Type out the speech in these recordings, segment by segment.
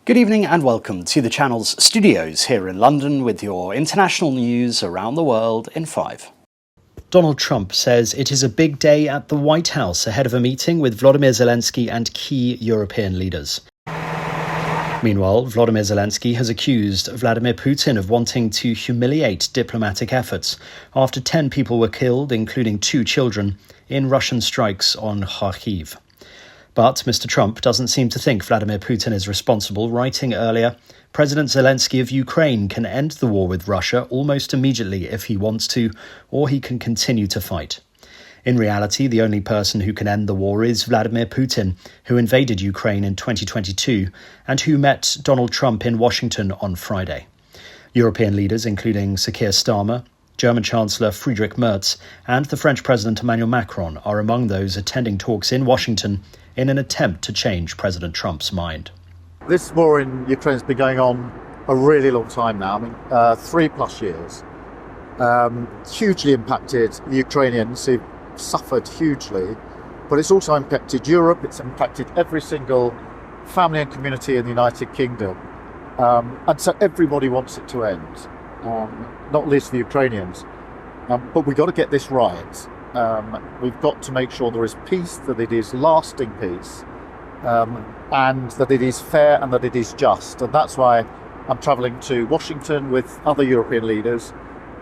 Good evening and welcome to the channel's studios here in London with your international news around the world in 5. Donald Trump says it is a big day at the White House ahead of a meeting with Volodymyr Zelensky and key European leaders. Meanwhile, Volodymyr Zelensky has accused Vladimir Putin of wanting to humiliate diplomatic efforts after 10 people were killed, including 2 children, in Russian strikes on Kharkiv. But Mr. Trump doesn't seem to think Vladimir Putin is responsible, writing earlier, President Zelensky of Ukraine can end the war with Russia almost immediately if he wants to, or he can continue to fight. In reality, the only person who can end the war is Vladimir Putin, who invaded Ukraine in 2022 and who met Donald Trump in Washington on Friday. European leaders, including Sir Keir Starmer, German Chancellor Friedrich Merz and the French President Emmanuel Macron are among those attending talks in Washington in an attempt to change President Trump's mind. This war in Ukraine has been going on a really long time now. 3+ years. Hugely impacted the Ukrainians who've suffered hugely, but it's also impacted Europe. It's impacted every single family and community in the United Kingdom. And so everybody wants it to end, not least the Ukrainians. But we've got to get this right. We've got to make sure there is peace, that it is lasting peace, and that it is fair and that it is just. And that's why I'm travelling to Washington with other European leaders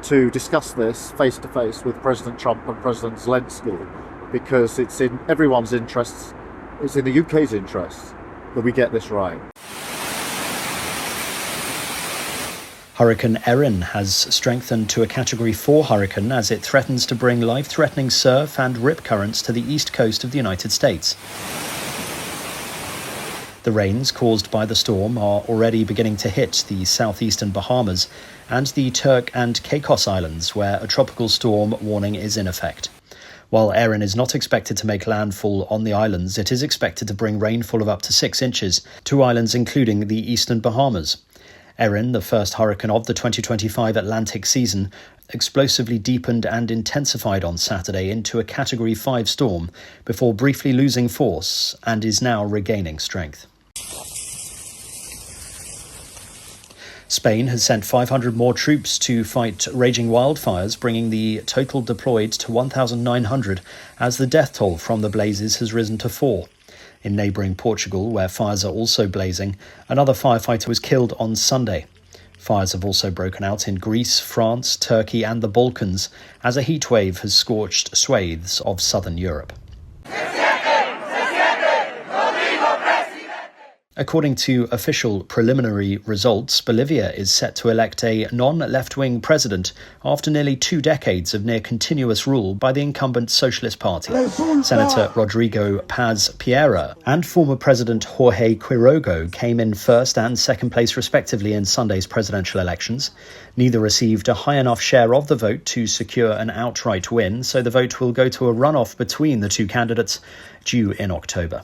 to discuss this face to face with President Trump and President Zelensky, because it's in everyone's interests, it's in the UK's interests that we get this right. Hurricane Erin has strengthened to a Category 4 hurricane as it threatens to bring life-threatening surf and rip currents to the east coast of the United States. The rains caused by the storm are already beginning to hit the southeastern Bahamas and the Turk and Caicos Islands, where a tropical storm warning is in effect. While Erin is not expected to make landfall on the islands, it is expected to bring rainfall of up to 6 inches to islands including the eastern Bahamas. Erin, the first hurricane of the 2025 Atlantic season, explosively deepened and intensified on Saturday into a Category 5 storm before briefly losing force and is now regaining strength. Spain has sent 500 more troops to fight raging wildfires, bringing the total deployed to 1,900 as the death toll from the blazes has risen to 4. In neighbouring Portugal, where fires are also blazing, another firefighter was killed on Sunday. Fires have also broken out in Greece, France, Turkey and the Balkans as a heatwave has scorched swathes of southern Europe. According to official preliminary results, Bolivia is set to elect a non-left-wing president after nearly 2 decades of near-continuous rule by the incumbent Socialist Party. Senator Rodrigo Paz Piera and former President Jorge Quiroga came in first and second place respectively in Sunday's presidential elections. Neither received a high enough share of the vote to secure an outright win, so the vote will go to a runoff between the 2 candidates due in October.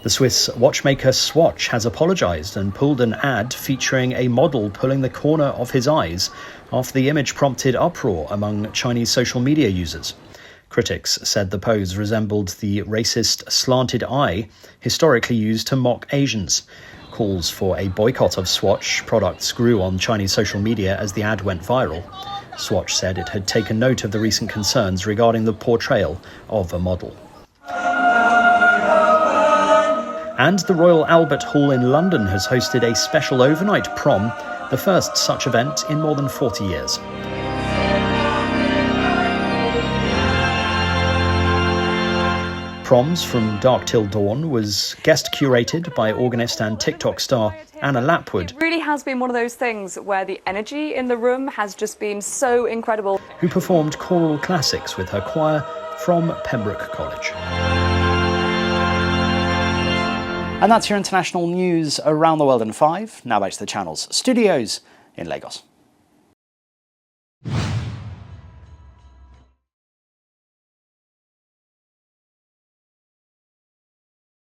The Swiss watchmaker Swatch has apologised and pulled an ad featuring a model pulling the corner of his eyes after the image prompted uproar among Chinese social media users. Critics said the pose resembled the racist slanted eye historically used to mock Asians. Calls for a boycott of Swatch products grew on Chinese social media as the ad went viral. Swatch said it had taken note of the recent concerns regarding the portrayal of a model. And the Royal Albert Hall in London has hosted a special overnight prom, the first such event in more than 40 years. Proms from Dark Till Dawn was guest curated by organist and TikTok star Anna Lapwood. It really has been one of those things where the energy in the room has just been so incredible. Who performed choral classics with her choir from Pembroke College. And that's your international news around the world in 5. Now back to the channel's studios in Lagos.